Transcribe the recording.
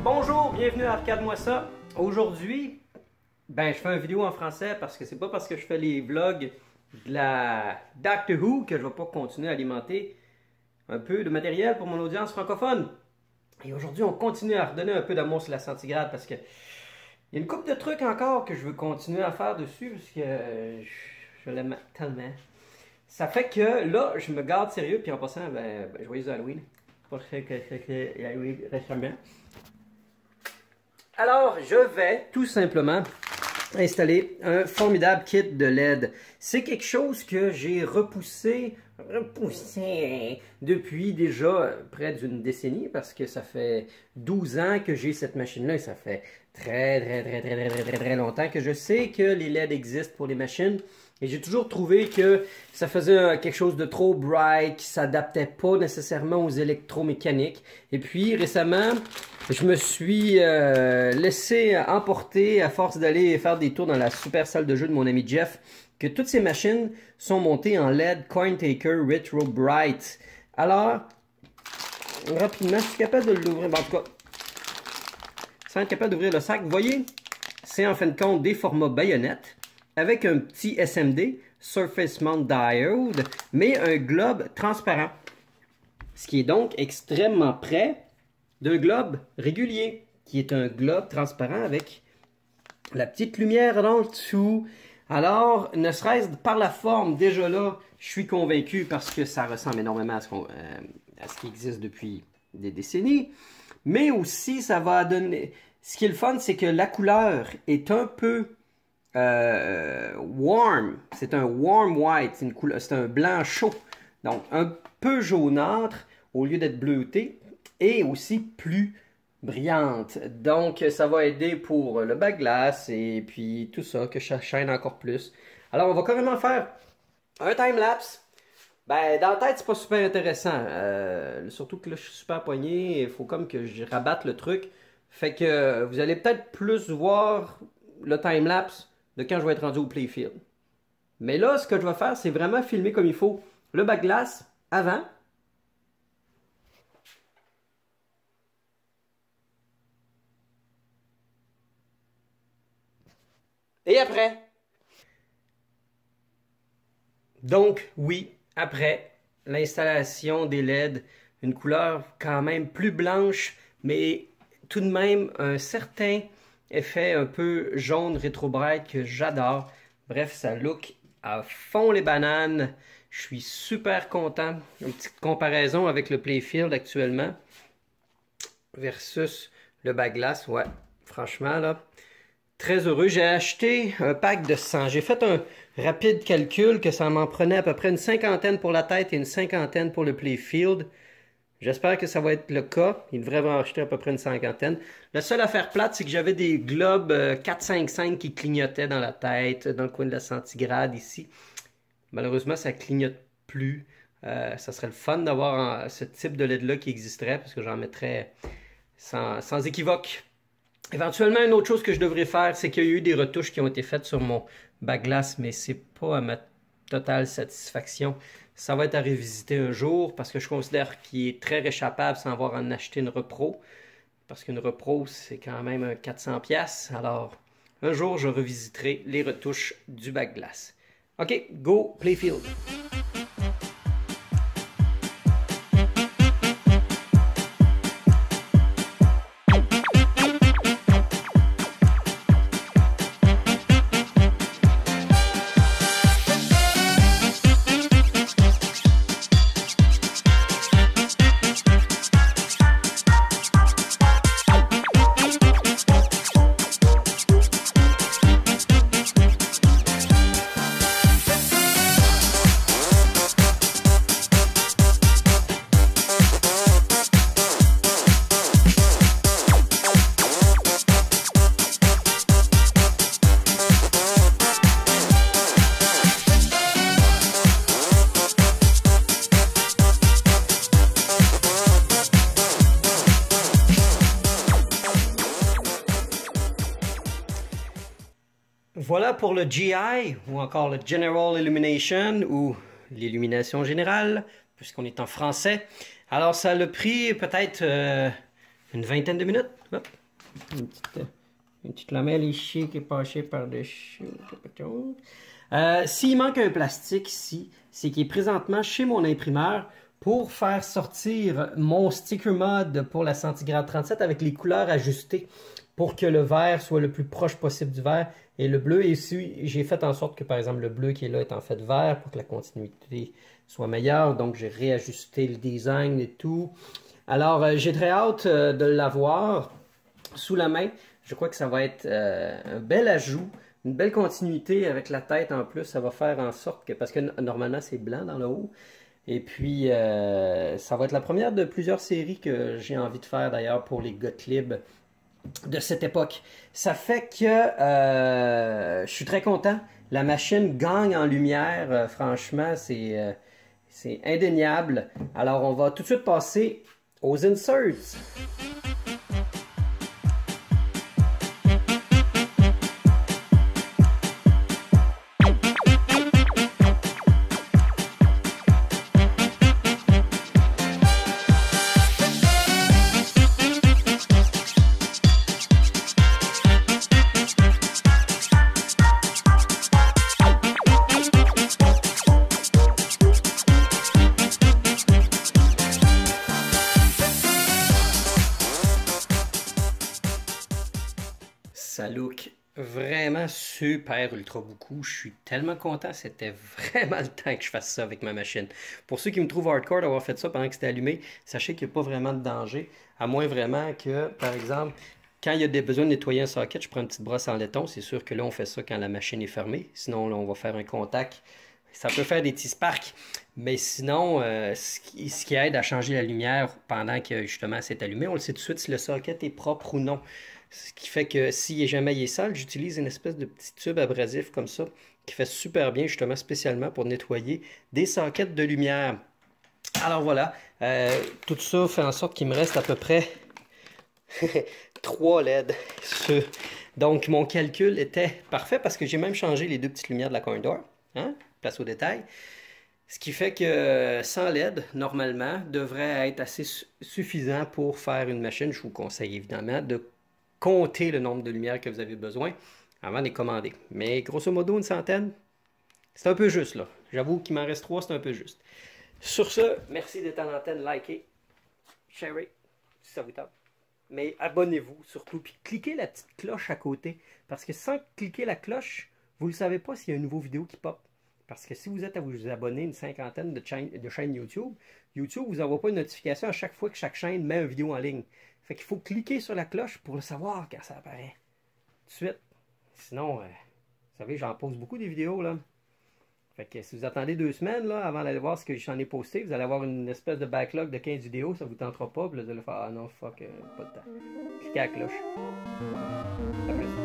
Bonjour, bienvenue à Arcade-moi ça. Aujourd'hui, je fais une vidéo en français parce que c'est pas parce que je fais les vlogs de la Doctor Who que je vais pas continuer à alimenter un peu de matériel pour mon audience francophone. Et aujourd'hui, on continue à redonner un peu d'amour sur la centigrade parce que il y a une couple de trucs encore que je veux continuer à faire dessus parce que je l'aime tellement. Ça fait que là, je me garde sérieux, puis en passant, joyeux Halloween. Pour que Halloween récemment. Alors, je vais tout simplement installer un formidable kit de LED. C'est quelque chose que j'ai repoussé depuis déjà près d'une décennie parce que ça fait 12 ans que j'ai cette machine-là et ça fait très longtemps que je sais que les LED existent pour les machines. Et j'ai toujours trouvé que ça faisait quelque chose de trop bright, qui s'adaptait pas nécessairement aux électromécaniques. Et puis récemment, je me suis laissé emporter à force d'aller faire des tours dans la super salle de jeu de mon ami Jeff, que toutes ces machines sont montées en LED Cointaker Retro Bright. Alors, rapidement, je suis capable de l'ouvrir. En tout cas, sans être capable d'ouvrir le sac, vous voyez, c'est en fin de compte des formats baïonnettes, avec un petit SMD, Surface Mount Diode, mais un globe transparent. Ce qui est donc extrêmement près d'un globe régulier, qui est un globe transparent avec la petite lumière en dessous. Alors, ne serait-ce par la forme, déjà là, je suis convaincu parce que ça ressemble énormément à ce qui existe depuis des décennies. Mais aussi, ça va donner... Ce qui est le fun, c'est que la couleur est un peu... warm, c'est un warm white, c'est un blanc chaud, donc un peu jaunâtre au lieu d'être bleuté et aussi plus brillante. Donc ça va aider pour le bas-glace et puis tout ça, que ça chaîne encore plus. Alors on va carrément faire un time-lapse. Dans la tête c'est pas super intéressant, surtout que là je suis super poigné, il faut comme que je rabatte le truc. Fait que vous allez peut-être plus voir le time-lapse de quand je vais être rendu au playfield. Mais là, ce que je vais faire, c'est vraiment filmer comme il faut le bac-glace avant. Et après. Donc, oui, après l'installation des LED, une couleur quand même plus blanche, mais tout de même un certain effet un peu jaune rétro bright que j'adore. Bref, ça look à fond les bananes. Je suis super content. Une petite comparaison avec le Playfield actuellement versus le bas-glace. Ouais, franchement là, très heureux. J'ai acheté un pack de 100. J'ai fait un rapide calcul que ça m'en prenait à peu près une cinquantaine pour la tête et une cinquantaine pour le Playfield. J'espère que ça va être le cas. Il devrait en acheter à peu près une cinquantaine. La seule affaire plate, c'est que j'avais des globes 455 qui clignotaient dans la tête, dans le coin de la centigrade ici. Malheureusement, ça ne clignote plus. Ça serait le fun d'avoir ce type de LED-là qui existerait, parce que j'en mettrais sans équivoque. Éventuellement, une autre chose que je devrais faire, c'est qu'il y a eu des retouches qui ont été faites sur mon bac-glace, mais c'est pas à ma totale satisfaction. Ça va être à revisiter un jour parce que je considère qu'il est très réchappable sans avoir à en acheter une repro. Parce qu'une repro, c'est quand même un 400$. Alors, un jour, je revisiterai les retouches du bac-glace. OK, go Playfield! voilà pour le GI, ou encore le General Illumination, ou l'illumination générale, puisqu'on est en français. Alors, ça a pris peut-être une vingtaine de minutes. Hop. Une petite lamelle ici qui est passée par-dessus. S'il manque un plastique ici, c'est qu'il est présentement chez mon imprimeur pour faire sortir mon sticker mod pour la centigrade 37 avec les couleurs ajustées pour que le vert soit le plus proche possible du vert et le bleu. Et ici, j'ai fait en sorte que, par exemple, le bleu qui est là est en fait vert pour que la continuité soit meilleure. Donc, j'ai réajusté le design et tout. Alors, j'ai très hâte de l'avoir sous la main. Je crois que ça va être un bel ajout, une belle continuité avec la tête en plus. Ça va faire en sorte que, parce que normalement, c'est blanc dans le haut. Et puis, ça va être la première de plusieurs séries que j'ai envie de faire d'ailleurs pour les Gottlieb de cette époque. Ça fait que je suis très content. La machine gagne en lumière. Franchement, c'est indéniable. Alors, on va tout de suite passer aux inserts. Ça look vraiment super ultra beaucoup. Je suis tellement content. C'était vraiment le temps que je fasse ça avec ma machine. Pour ceux qui me trouvent hardcore d'avoir fait ça pendant que c'était allumé, sachez qu'il n'y a pas vraiment de danger. À moins vraiment que, par exemple, quand il y a besoin de nettoyer un socket, je prends une petite brosse en laiton. C'est sûr que là, on fait ça quand la machine est fermée. Sinon, là, on va faire un contact. Ça peut faire des petits sparks. Mais sinon, ce qui aide à changer la lumière pendant que justement c'est allumé, on le sait tout de suite si le socket est propre ou non. Ce qui fait que si jamais il est sale, j'utilise une espèce de petit tube abrasif comme ça qui fait super bien justement spécialement pour nettoyer des sockets de lumière. Alors voilà, tout ça fait en sorte qu'il me reste à peu près 3 LED. Donc mon calcul était parfait parce que j'ai même changé les deux petites lumières de la coin door, hein? Place au détail. Ce qui fait que 100 LED, normalement, devrait être assez suffisant pour faire une machine. Je vous conseille évidemment de compter le nombre de lumières que vous avez besoin avant de les commander. Mais grosso modo, une centaine, c'est un peu juste là. J'avoue qu'il m'en reste 3, c'est un peu juste. Sur ce, merci d'être à l'antenne, likez, sharez, si ça vous tente. Mais abonnez-vous surtout, puis cliquez la petite cloche à côté. Parce que sans cliquer la cloche, vous ne savez pas s'il y a une nouvelle vidéo qui pop. Parce que si vous êtes à vous abonner une cinquantaine de chaînes YouTube, YouTube ne vous envoie pas une notification à chaque fois que chaque chaîne met une vidéo en ligne. Fait qu'il faut cliquer sur la cloche pour le savoir quand ça apparaît. Tout de suite. Sinon, vous savez, j'en pose beaucoup des vidéos, là. Fait que si vous attendez 2 semaines, là, avant d'aller voir ce que j'en ai posté, vous allez avoir une espèce de backlog de 15 vidéos, ça vous tentera pas, puis là, vous allez faire « Ah non, fuck, pas de temps. » Cliquez à la cloche. À plus.